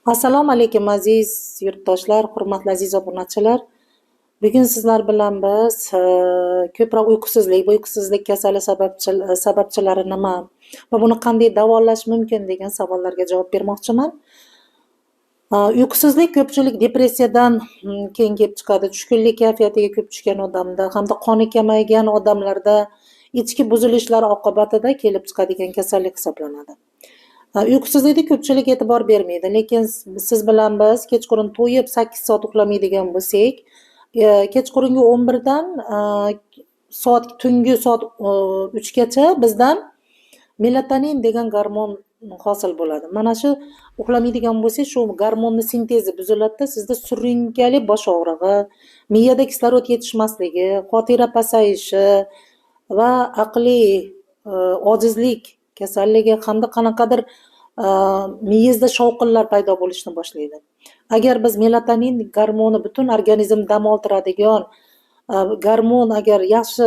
Assalomu alaykum aziz yurtdoshlar, hurmatli aziz obunachilar. Bugun sizlar bilan biz ko'proq uyqusizlik kasali sababchilari nima va buni qanday davolash mumkin degan savollarga javob bermoqchiman. Uyqusizlik ko'pchilik depressiyadan keyin kelib chiqadi. Tushkunlik kayfiyatiga ko'p tushgan odamda hamda qoni kamaygan odamlarda ichki buzilishlar oqibatida kelib chiqadigan kasallik hisoblanadi. Uyqusizlikka ko'pchilik e'tibor bermaydi, lekin siz bilan biz kechqurun to'yib 8 soat uxlamaydigan bo'lsak, kechqurungi 11 dan tungi soat 3 gacha bizdan melatonin degan gormon hosil bo'ladi. Mana shu uxlamaydigan bo'lsak, shu gormonni sintezi buziladi, sizda surunkali bosh og'rig'i, miyada kislorod yetishmasligi, xotira pasayishi va aqliy ojizlik kasalligi hamda qanaqadir miyangizda shovqinlar paydo bo'lishni boshlaydi. Agar biz melatonin gormoni butun organizm dam oldiradigan gormon agar yaxshi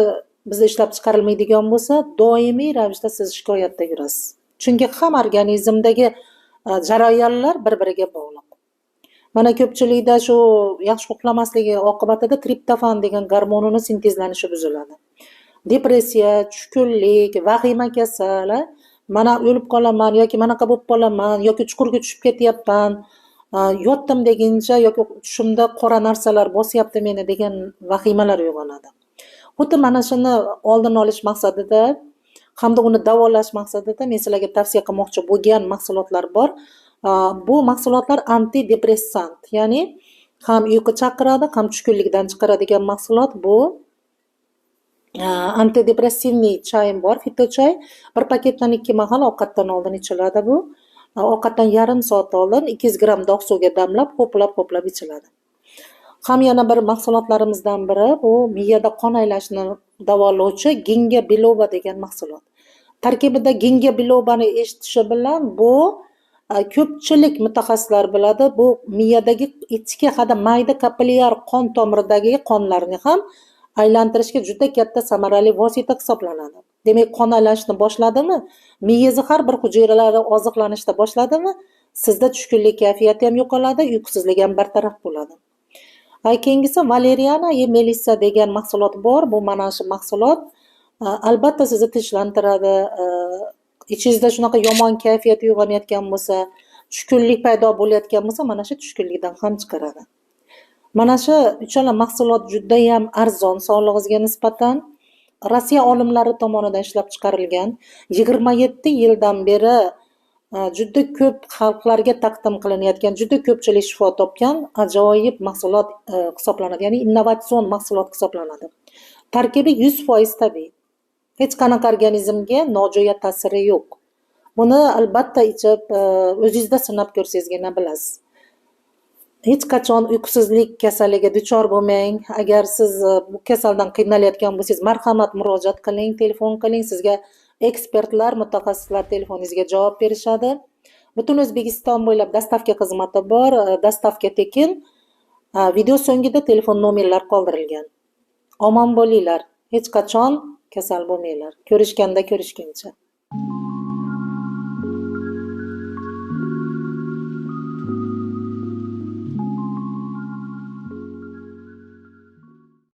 bizda ishlab chiqarilmaydigan bo'lsa, doimiy ravishda siz shikoyatda yurasiz. Chunki ham organizmdagi jarayonlar bir-biriga bog'liq. Mana ko'pchilikda shu yaxshi uxlamasligi oqibatida triptofan degan gormonini sintezlanishi buziladi. Depressiya, tushkunlik, vahima kasali, mana o'lib qolaman yoki manaqa bo'lib qolaman yoki chuqurga tushib ketyapman, yotdim deguncha yoki tushimda qora narsalar bosyapti meni degan vahimalar uyg'onadi. Xuddi mana shuni oldini olish maqsadida hamda uni davolash maqsadida men sizlarga tavsiya qilmoqchi bo'lgan mahsulotlar bor. Bu mahsulotlar antidepressant, ya'ni ham uyqu chaqiradi, ham tushkunlikdan chiqaradigan mahsulot bu. Antidepressivniy chayim bor, fitochoy. Bir paketdan 2 mahal ovqatdan oldin ichiladi bu. Ovqatdan yarim soat oldin 200 gram dog' suvga damlab, ho'plab ichiladi. Ham yana bir mahsulotlarimizdan biri bu miyada qon aylashini davolovchi ginga biloba degan mahsulot. Tarkibida ginga bilobani eshitishi bilan bu ko'pchilik mutaxassislar biladi, bu miyadagi ichki hada mayda kapillyar qon tomiridagi qonlarni ham aylantirishga juda katta samarali vosita hisoblanadi. Demak, qon aylashni boshladimi, miyangiz har bir hujayralari oziqlanishda boshladimi, sizda tushkunlik kayfiyati ham yo'qoladi, uyqusizlik ham bartaraf bo'ladi. Keyingisi valeriana melissa degan mahsulot bor. Bu mana shu mahsulot albatta sizni tinchlantiradi. Ichingizda shunaqa yomon kayfiyat uyg'onayotgan bo'lsa, tushkunlik paydo bo'layotgan bo'lsa, mana shu tushkunlikdan ham chiqaradi. Mana shu uchala mahsulot juda ham arzon sog'lig'ingizga nisbatan. Rossiya olimlari tomonidan ishlab chiqarilgan, 27 yildan beri juda ko'p xalqlarga taqdim qilinayotgan, juda ko'pchilik shifo topgan ajoyib mahsulot hisoblanadi, ya'ni innovatsion mahsulot hisoblanadi. Tarkibi 100% tabiiy. Hech qanaqa organizmga nojo'ya ta'siri yo'q. Buni albatta ichib o'zingizda sinab ko'rsangizgina bilasiz. Hech qachon uyqusizlik kasaliga duchor bo'lmang. Agar siz bu kasaldan qiynalayotgan bo'lsangiz, marhamat murojaat qiling, telefon qiling. Sizga ekspertlar, mutaxassislar telefoningizga javob berishadi. Butun O'zbekiston bo'ylab dastavka xizmati bor, dastavka tekin. Video so'ngida telefon nomerlar qoldirilgan. Omon bo'linglar, hech qachon kasal bo'lmanglar. Ko'rishganda ko'rishguncha.